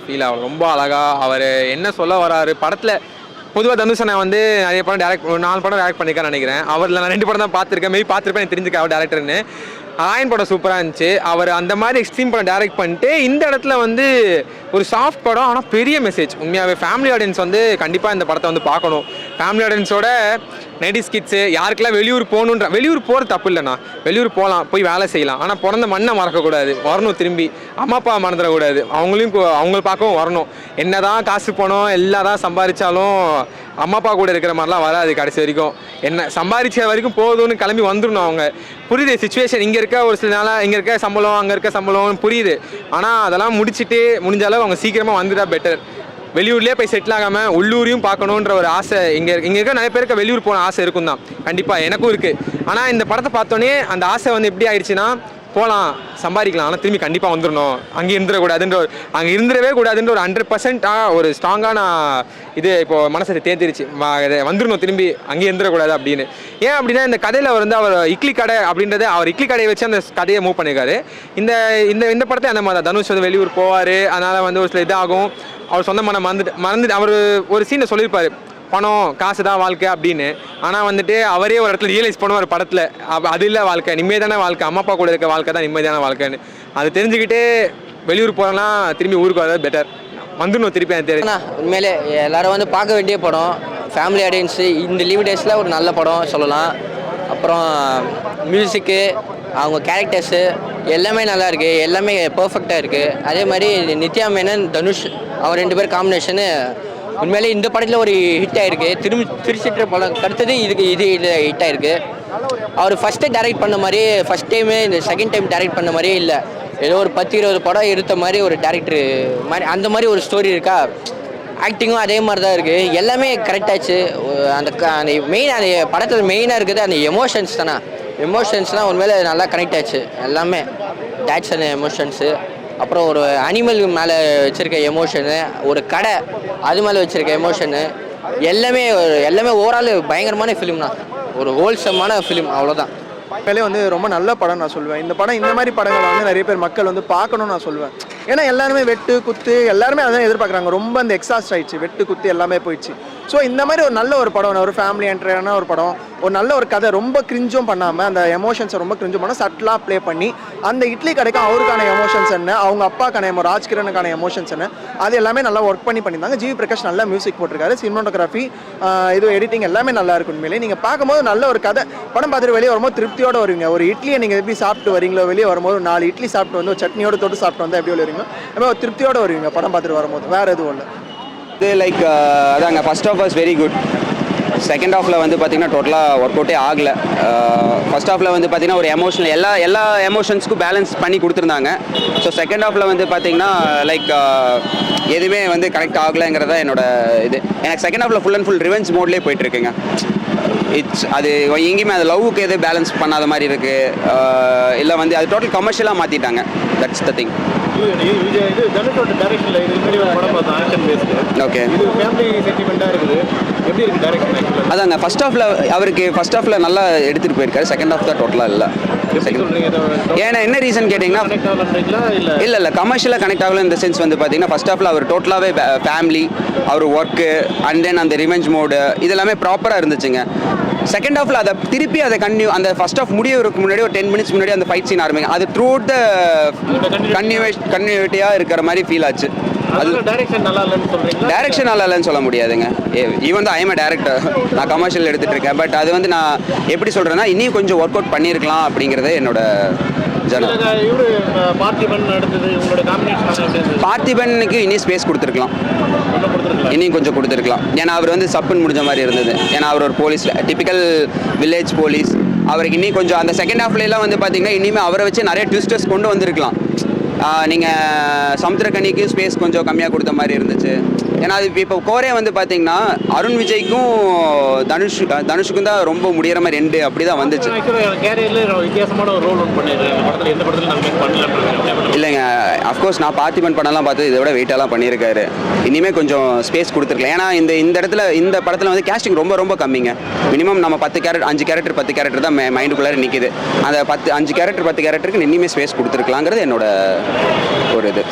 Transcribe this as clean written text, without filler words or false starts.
Feel ஆகும். ரொம்ப அழகாக அவர் என்ன சொல்ல வராரு படத்தில். பொதுவாக தனுஷனை வந்து நிறைய படம் டேரக்ட் 4 படம் டேரக்ட் பண்ணியிருக்கான்னு நினைக்கிறேன். அவரில் நான் 2 படம் தான் பார்த்துருக்கேன். மேபி பார்த்துருப்பேன், எனக்கு தெரிஞ்சுக்க அவர் டேரக்டர்னு. ஆயன் படம் சூப்பராக இருந்துச்சு. அவர் அந்த மாதிரி எக்ஸ்ட்ரீம் படம் டேரக்ட் பண்ணிட்டு இந்த இடத்துல வந்து ஒரு சாஃப்ட் படம், ஆனால் பெரிய மெசேஜ். உண்மையாகவே ஃபேமிலி ஆடியன்ஸ் வந்து கண்டிப்பாக இந்த படத்தை வந்து பார்க்கணும். ஃபேமிலி ஆடியன்ஸோட 90s கிட்ஸு யாருக்கெல்லாம் வெளியூர் போகணுன்ற, வெளியூர் போகிறது தப்பு இல்லைண்ணா, வெளியூர் போகலாம், போய் வேலை செய்யலாம். ஆனால் பிறந்த மண்ணை மறக்கக்கூடாது, வரணும் திரும்பி. அம்மா அப்பா மறந்துடக்கூடாது, அவங்கள பார்க்கவும் வரணும். என்ன தான் காசு பணம் எல்லாம் தான் சம்பாதிச்சாலும் அம்மா அப்பா கூட இருக்கிற மாதிரிலாம் வராது கடைசி வரைக்கும். என்ன சம்பாதிச்ச வரைக்கும் போதும்னு கிளம்பி வந்துடணும். அவங்க புரியுது சிச்சுவேஷன், இங்கே இருக்க ஒரு சில நாளாக இங்கே இருக்க சம்பளம் அங்கே இருக்க சம்பளம் புரியுது. ஆனால் அதெல்லாம் முடிச்சுட்டு முடிஞ்ச அளவு அவங்க சீக்கிரமாக வந்துட்டா பெட்டர். வெளியூர்லேயே போய் செட்டில் ஆகாமல் உள்ளூரையும் பார்க்கணுன்ற ஒரு ஆசை இங்கே இருக்க நிறைய பேருக்கு வெளியூர் போன ஆசை இருக்கும் தான், கண்டிப்பாக எனக்கும் இருக்குது. ஆனால் இந்த படத்தை பார்த்தோன்னே அந்த ஆசை வந்து எப்படி ஆயிடுச்சுன்னா, போகலாம் சம்பாதிக்கலாம், ஆனால் திரும்பி கண்டிப்பாக வந்துடணும், அங்கே இருந்துடக்கூடாதுன்ற ஒரு அங்கே இருந்துடவே கூடாதுன்ற ஒரு 100% ஒரு ஸ்ட்ராங்கான இது இப்போது மனசை தேர்த்திருச்சு. வந்துடணும் திரும்பி, அங்கே இருந்துடக்கூடாது அப்படின்னு. ஏன் அப்படின்னா இந்த கதையில் அவர் இட்லி கடை அப்படின்றத அவர் இட்லி கடையை வச்சு அந்த கதையை மூவ் பண்ணியிருக்காரு. இந்த இந்த படத்தை அந்த மாதிரி தனுஷ் வந்து வெளியூர் போவார், அதனால் வந்து ஒரு சில இதாகும். அவர் சொந்த மனம் மறந்துட்டு அவர் ஒரு சீனை சொல்லியிருப்பார், பணம் காசு தான் வாழ்க்கை அப்படின்னு. ஆனால் வந்துட்டு அவரே ஒரு இடத்துல ரியலைஸ் பண்ணுவார் படத்தில், அது இல்லை வாழ்க்கை, நிம்மதியான வாழ்க்கை, அம்மா அப்பா கூட இருக்க வாழ்க்கை தான் நிம்மதியான வாழ்க்கைன்னு. அது தெரிஞ்சுக்கிட்டு வெளியூர் போகிறோன்னா திரும்பி ஊருக்கு வரது பெட்டர், வந்துடணும் திருப்பி. அது தெரியும் உண்மையிலே எல்லோரும் வந்து பார்க்க வேண்டிய படம். ஃபேமிலி ஆடியன்ஸு இந்த லீவ் டேஸில் ஒரு நல்ல படம் சொல்லலாம். அப்புறம் மியூசிக்கு, அவங்க கேரக்டர்ஸு எல்லாமே நல்லா இருக்குது, எல்லாமே பர்ஃபெக்டாக இருக்குது. அதே மாதிரி நித்யா மேனன் தனுஷ் அவங்க 2 பேர் காம்பினேஷனு உண்மையிலே இந்த படத்தில் ஒரு ஹிட் ஆகிருக்கு. திருச்சிட்டு படம் அடுத்தது இது ஹிட் ஆகிருக்கு. அவர் ஃபஸ்ட்டு டைரக்ட் பண்ண மாதிரி ஃபஸ்ட் டைமு இந்த செகண்ட் டைம் டைரக்ட் பண்ண மாதிரியே இல்லை. ஏதோ ஒரு 10-20 படம் எடுத்த மாதிரி ஒரு டேரக்டரு மாதிரி அந்த மாதிரி ஒரு ஸ்டோரி இருக்கா. ஆக்டிங்கும் அதே மாதிரி தான் இருக்குது, எல்லாமே கரெக்டாச்சு. அந்த மெயின் அந்த படத்தில் மெயினாக இருக்குது அந்த எமோஷன்ஸ் தானே. எமோஷன்ஸ்லாம் உண்மையிலே நல்லா கனெக்ட் ஆச்சு. எல்லாமே டேட்ஸ் அண்ட் எமோஷன்ஸு, அப்புறம் ஒரு அனிமல் மேலே வச்சுருக்க எமோஷனு, ஒரு கடை அது மேலே வச்சுருக்க எமோஷனு, எல்லாமே ஓவரால் பயங்கரமான ஃபிலிம்னா, ஒரு ஹோல்சமான ஃபிலிம், அவ்வளோதான். உண்மையிலே வந்து ரொம்ப நல்ல படம் நான் சொல்லுவேன். இந்த படம் இந்த மாதிரி படங்களை வந்து நிறைய பேர் மக்கள் வந்து பார்க்கணும்னு நான் சொல்லுவேன். ஏன்னா எல்லாருமே வெட்டு குத்து எல்லாருமே அதான் எதிர்பார்க்குறாங்க. ரொம்ப அந்த எக்ஸாஸ்ட் ஆயிடுச்சு, வெட்டு குத்து எல்லாமே போயிடுச்சு. ஸோ இந்த மாதிரி ஒரு நல்ல ஒரு படம், ஒரு ஃபேமிலி என்டர்டைனான ஒரு படம், ஒரு நல்ல ஒரு கதை, ரொம்ப கிரிஞ்சும் பண்ணாமல் அந்த எமோஷன்ஸை ரொம்ப கிரிஞ்சும் பண்ணால் சட்டிலாக ப்ளே பண்ணி அந்த இட்லி கடைக்கும் அவருக்கான எமோஷன்ஸ் என்ன, அவங்க அப்பாக்கான ராஜ்கிரனுக்கான எமோஷன்ஸ் என்ன, அது எல்லாமே நல்லா ஒர்க் பண்ணியிருந்தாங்க. ஜிவி பிரகாஷ் நல்லா மியூசிக் போட்டிருக்காரு. சினிமாட்டோகிராஃபி இது எடிட்டிங் எல்லாமே நல்லா இருக்கும். உண்மையிலே நீங்கள் பார்க்கும்போது நல்ல ஒரு கதை. படம் பார்த்துட்டு வெளியே வரும்போது திருப்தியோடு வருவீங்க. ஒரு இட்லியை நீங்கள் எப்படி சாப்பிட்டு வரீங்களோ, வெளியே வரும்போது 4 இட்லி சாப்பிட்டு வந்து ஒரு சட்னியோடு தொட்டு சாப்பிட்டு வந்தால் எப்படி வருவீங்க, ரொம்ப திருப்தியோடு வருவீங்க படம் பார்த்துட்டு வரும்போது. வேறு எதுவும் இல்லை. இது லைக் அதாங்க first half was very good. Second ஹாஃபில் வந்து பார்த்திங்கன்னா டோட்டலாக ஒர்க் அவுட்டே ஆகலை. ஃபர்ஸ்ட் ஹாஃபில் வந்து பார்த்திங்கன்னா ஒரு எமோஷனல் எல்லா எமோஷன்ஸ்க்கும் பேலன்ஸ் பண்ணி கொடுத்துருந்தாங்க. ஸோ செகண்ட் ஹாஃபில் வந்து பார்த்திங்கன்னா லைக் எதுவுமே வந்து கனெக்ட் ஆகலைங்கிறதா என்னோட இது. எனக்கு செகண்ட் ஹாஃபில் ஃபுல் அண்ட் ஃபுல் ரிவெஞ்ச் மோட்லேயே போயிட்டுருக்குங்க. அது எங்கேயுமே அது லவ்வுக்கு எது பேலன்ஸ் பண்ணாத மாதிரி இருக்குது. இல்லை வந்து அது டோட்டல் கமர்ஷியலாக மாற்றிட்டாங்க. That's the thing. ஓகே, அதாங்க ஃபர்ஸ்ட் ஹாஃபில் அவருக்கு ஃபர்ஸ்ட் ஹாஃபில் நல்லா எடுத்துகிட்டு போயிருக்காரு. செகண்ட் ஹாஃப் தான் டோட்டலாக இல்லை. ஏன்னா என்ன ரீசன் கேட்டிங்கன்னா, இல்லை கமர்ஷியலாக கனெக்ட் ஆகல. இந்த சென்ஸ் வந்து பார்த்தீங்கன்னா ஃபர்ஸ்ட் ஹாஃபில் அவர் டோட்டலாகவே ஃபேமிலி, அவர் ஒர்க்கு அண்ட் தென் அந்த ரிவெஞ்ச் மோடு இதெல்லாமே ப்ராப்பராக இருந்துச்சுங்க. செகண்ட் ஹாஃபில் அதை திருப்பி அதை அந்த ஃபர்ஸ்ட் ஹாஃப் முடியறதுக்கு முன்னாடி ஒரு 10 மினிட்ஸ் முன்னாடி அந்த ஃபைட் சீன் ஆரம்பிங்க. அது த்ரூ அவுட் த கன்டினியூட்டியாக இருக்கிற மாதிரி ஃபீல் ஆச்சு. அது டைரக்ஷன் நல்லா இல்லைன்னு சொல்ல முடியாதுங்க. ஈவன் தான் ஐ எம் எ டைரக்டர், நான் கமர்ஷியல் எடுத்துகிட்டு இருக்கேன். பட் அது வந்து நான் எப்படி சொல்கிறேன்னா, இன்னும் கொஞ்சம் ஒர்க் அவுட் பண்ணியிருக்கலாம் அப்படிங்கிறது என்னோட ஜனம். பார்த்திபனுக்கு இனி ஸ்பேஸ் கொடுத்துருக்கலாம், இன்னும் கொஞ்சம் கொடுத்துருக்கலாம். ஏன்னா அவர் வந்து சப்புன்னு முடிஞ்ச மாதிரி இருந்தது. ஏன்னா அவர் ஒரு போலீஸ், டிபிக்கல் வில்லேஜ் போலீஸ். அவருக்கு இன்னும் கொஞ்சம் அந்த செகண்ட் ஹாஃப்லாம் வந்து பார்த்தீங்கன்னா இனிமேல் அவரை வச்சு நிறைய ட்விஸ்டர்ஸ் கொண்டு வந்திருக்கலாம். நீங்கள் சமுத்திரக்கனிக்கு ஸ்பேஸ் கொஞ்சம் கம்மியாக கொடுத்த மாதிரி இருந்துச்சு. ஏன்னா அது இப்போ கோரே வந்து பார்த்தீங்கன்னா அருண் விஜய்க்கும் தனுஷுக்கும் தான் ரொம்ப முடிகிற மாதிரி எண்டு அப்படி தான் வந்துச்சு. இல்லைங்க, அஃப்கோர்ஸ் நான் பார்த்திபன் படம்லாம் பார்த்து இதை விட வெயிட்டெல்லாம் பண்ணியிருக்காரு. இனிமேல் கொஞ்சம் ஸ்பேஸ் கொடுத்துருக்கலாம். ஏன்னா இந்த இடத்துல இந்த படத்தில் வந்து கேஸ்டிங் ரொம்ப கம்மிங்க. மினிமம் நம்ம 5 கேரக்டர் 10 கேரக்டர் தான் மைண்டுக்குள்ளார நிற்கிது. அந்த 5 கேரக்டருக்கு இனிமேல் ஸ்பேஸ் கொடுத்துருக்கலாங்கிறது என்னோட ஒரு இது.